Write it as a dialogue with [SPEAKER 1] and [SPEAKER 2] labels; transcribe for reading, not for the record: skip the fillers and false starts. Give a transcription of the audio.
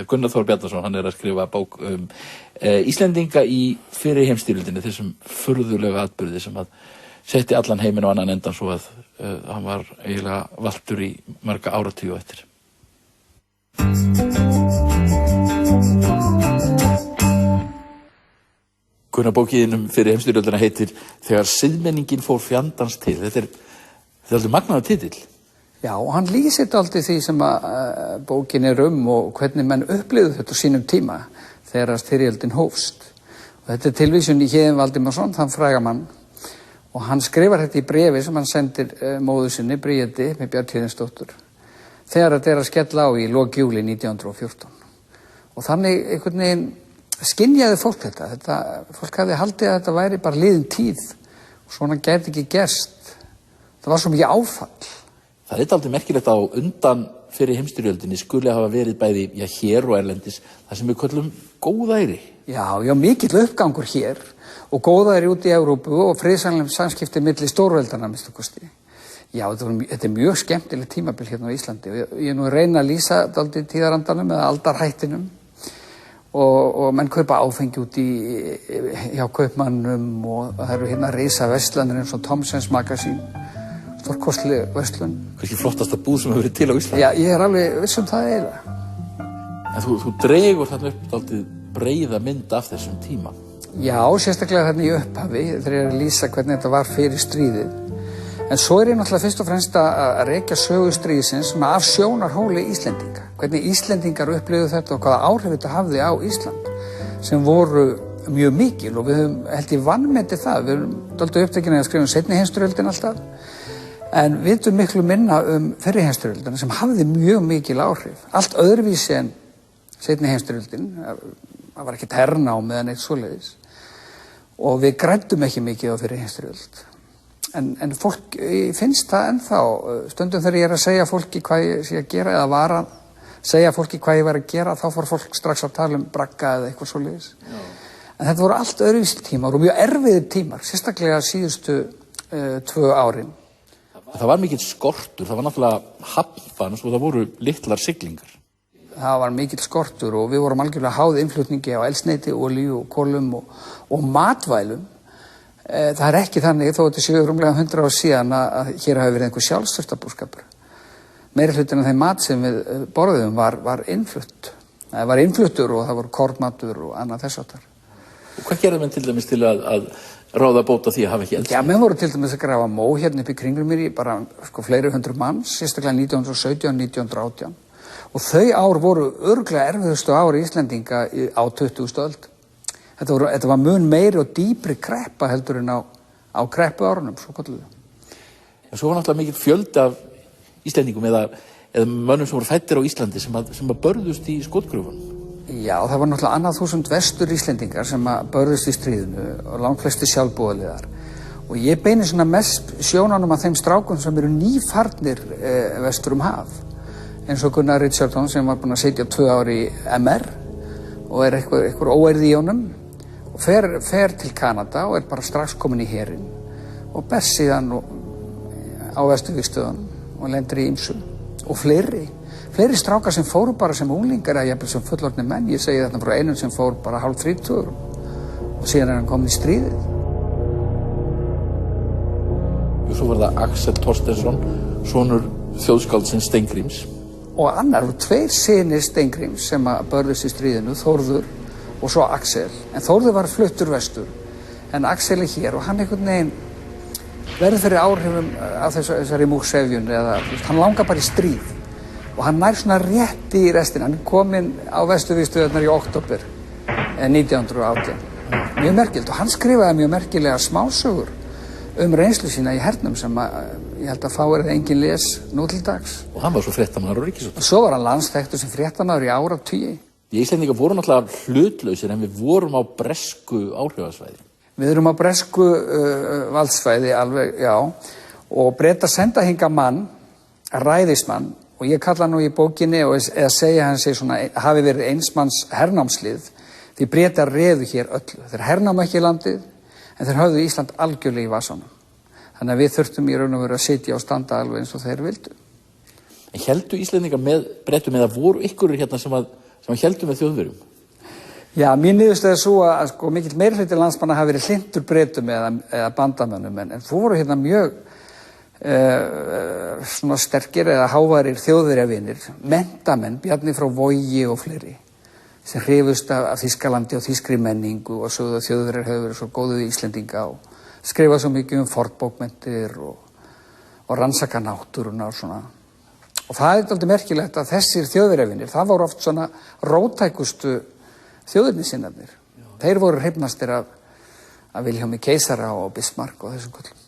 [SPEAKER 1] Gunnar Þór Bjarnason, hann að skrifa bók Íslendinga í fyrri heimsstyrjöldinni, þessum furðulega atburði sem að setti allan heiminn á annan endan svo að hann var eiginlega valtur í marga áratugi eftir. Gunnar, bókin fyrir heimsstyrjöldina heitir Þegar siðmenningin fór fjandans til. Þetta er aldrei magnaður titill.
[SPEAKER 2] Já, og hann lýsir dálítið því sem að bókin er og hvernig menn upplifðu þetta á sínum tíma þegar styrjöldin hófst. Og þetta er tilvísun í Héðin Valdimarsson, þann frægamann, og hann skrifar þetta í bréfi sem hann sendir móður sinni, Bríeti, með Bjarnhéðinsdóttur, þegar þetta er að skella á í lok júlí 1914. Og þannig einhvern veginn skynjaði fólk þetta. Fólk hafði haldið að þetta væri bara liðin tíð og svona gæti ekki gerst. Það var svo mikið áfall.
[SPEAKER 1] Það er aldrei merkilegt á undan fyrir heimsstyrjöldinni skuli hafa verið bæði hér og erlendis það sem við köllum góðæri.
[SPEAKER 2] Já, mikill uppgangur hér og góðæri út í Evrópu og friðsamlegum samskipti milli stórveldana að minnsta kosti. Já, þetta er mjög skemmtilegt tímabil hérna á Íslandi. Ég er nú að reyna að lýsa dálítið tíðarandanum eða aldarhættinum og menn kaupa áfengi út hjá kaupmannum og það eru hérna risaverslanir eins og Thomsens Magasín, stórkostleg verslun.
[SPEAKER 1] Kannski flottasta búð sem hefur verið til á Íslandi.
[SPEAKER 2] Já, ég er alveg viss það eiginlega.
[SPEAKER 1] En þú dregur þarna upp dálítið breiða mynd af þessum tíma.
[SPEAKER 2] Já, sérstaklega þarna í upphafi þegar ég er að lýsa hvernig þetta var fyrir stríðið. En svo er ég náttúrulega fyrst og fremst að rekja sögu stríðsins af sjónarhóli Íslendinga. Hvernig Íslendingar upplifðu þetta og hvaða áhrif þetta hafði á Ísland sem voru mjög mikil og við höfum held ég vanmetið það. Við höfum dálítið upptekin að skrifa seinni heimsstyrjöldina alltaf. En við vitum miklu minna fyrri heimsstyrjöldina sem hafði mjög mikil áhrif. Allt öðruvísi en seinni heimsstyrjöldin. Það var ekkert hernám eða neitt svoleiðis. Og við græddum ekki mikið á fyrri heimsstyrjöld. En fólk finnst það ennþá. Stundum þegar ég er að segja fólki hvað ég sé að gera eða var að segja fólki hvað ég var að gera, þá fór fólk strax að tala bragga eða eitthvað svoleiðis. En þetta voru allt öðruvísi tímar og mjög erfiðir tímar, sérstaklega síðustu 2 árin.
[SPEAKER 1] Það var mikill skortur, það var náttúrulega hafnbanns og það voru litlar siglingar.
[SPEAKER 2] Það var mikill skortur og við vorum algjörlega háð innflutningi á eldsneyti, olíu og kolum og matvælum. Það er ekki þannig, þó þetta séu rúmlega 100 ár síðan að hér hafi verið einhver sjálfsþurftarbúskapur. Meiri hlutin af þeim mat sem við borðum var innflutt. Það var innfluttur og það voru kornmatur og annað þess háttar.
[SPEAKER 1] Og hvað gerði menn til dæmis til að ráða bóta því að hafa ekki eldsneyti?
[SPEAKER 2] Já, menn voru til dæmis að grafa mó hérna upp í kringum mér í bara fleiri hundruð manns, sérstaklega 1917, 1918. Og þau ár voru örugglega erfiðustu ári Íslendinga á 20. öld. Þetta var mun meiri og dýpri kreppa heldur en á kreppu árunum, svo kalluðu.
[SPEAKER 1] En svo var náttúrulega mikill fjöldi af Íslendingum eða mönnum sem voru fæddir á Íslandi sem að börðust í skotgröfunum.
[SPEAKER 2] Já, það var náttúrulega annað þúsund vestur Íslendingar sem að börðust í stríðinu og langflesti sjálfboðaliðar. Og ég beini svona mest sjónanum að þeim strákum sem eru nýfarnir vestur haf. Eins og Gunnar Richardson sem var búinn að sitja 2 ár í MR og er eitthvað óeirði í honum. Og fer til Kanada og er bara strax komin í herinn og berst síðan á vesturvígstöðunum og lendir í ýmsu og fleiri strákar sem fóru bara sem unglingar eða jafnvel sem fullorðnir menn. Ég segi þetta frá einum sem fór bara hálf 30 og síðan er hann komin í stríðið.
[SPEAKER 1] Og svo var það Axel Thorsteinsson, sonur þjóðskáldsins Steingríms.
[SPEAKER 2] Og annar, 2 synir Steingríms sem að börðust í stríðinu, Þórður og svo Axel. En Þórður var fluttur vestur, en Axel er hér og hann einhvern veginn verður fyrir áhrifum af þessari múksefjun eða hann langar bara í stríð og hann nær svona rétt í restina. Hann er kominn á vesturvígstöðurnar í október 1918. Mjög merkilt og hann skrifaði mjög merkilega smásögur reynslu sína í hernum sem ég held að fáir eða enginn les nú til dags.
[SPEAKER 1] Og hann var svo fréttamaður á Ríkisútvarpinu.
[SPEAKER 2] Svo var hann landsþekktur sem fréttamaður í áratugi.
[SPEAKER 1] Íslendingar voru náttúrulega hlutlausir en við vorum á bresku áhrifasvæði.
[SPEAKER 2] Við erum á bresku valdsvæði alveg, já, og Bretar senda hingað mann, ræðismann, og ég kalla nú í bókinni eða segja hann sé svona, hafi verið einsmanns hernámslið, því Bretar réðu hér öllu. Þeir hernámu ekki landið, en þeir höfðu Ísland algjörlega í vasanum. Þannig að við þurftum í raun og veru að sitja og standa alveg eins og þeir vildu.
[SPEAKER 1] En héldu Íslendingar með Bretum eða voru ykkur hérna sem að sem héldu með Þjóðverjum.
[SPEAKER 2] Já, mín niðurstaða er svo að sko, mikill meirihluti landsmanna hafi verið hlynntur Bretum eða bandamönnum, en þú voru hérna mjög svona sterkir eða háværir Þjóðverjavinir, menntamenn, Bjarni frá Vogi og fleiri, sem hrifust af Þýskalandi og þýskri menningu og sögðu að Þjóðverjar hefur verið svo góðu við Íslendinga og skrifað svo mikið fornbókmenntir og rannsaka náttúruna og svona. Og það er dálítið merkilegt að þessir Þjóðverjavinir, það voru oft svona róttækustu þjóðernisinnarnir. Þeir voru hrifnastir af Vilhjálmi keisara og Bismarck og þessum köllum.